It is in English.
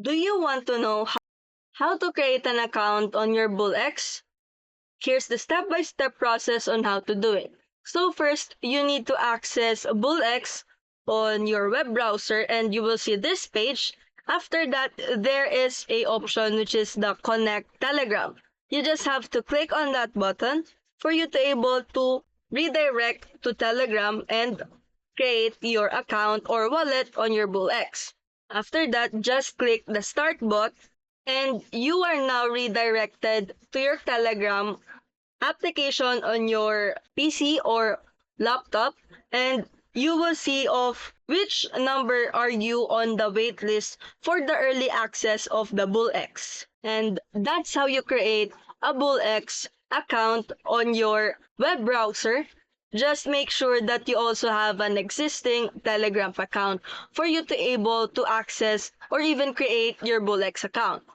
Do you want to know how to create an account on your BullX? Here's the step-by-step process on how to do it. So first, you need to access BullX on your web browser and you will see this page. After that, there is a option which is the Connect Telegram. You just have to click on that button for you to able to redirect to Telegram and create your account or wallet on your BullX. After that, just click the Start bot and you are now redirected to your Telegram application on your PC or laptop, and you will see of which number are you on the wait list for the early access of the BullX. And that's how you create a BullX account on your web browser. Just make sure that you also have an existing Telegram account for you to able to access or even create your BullX account.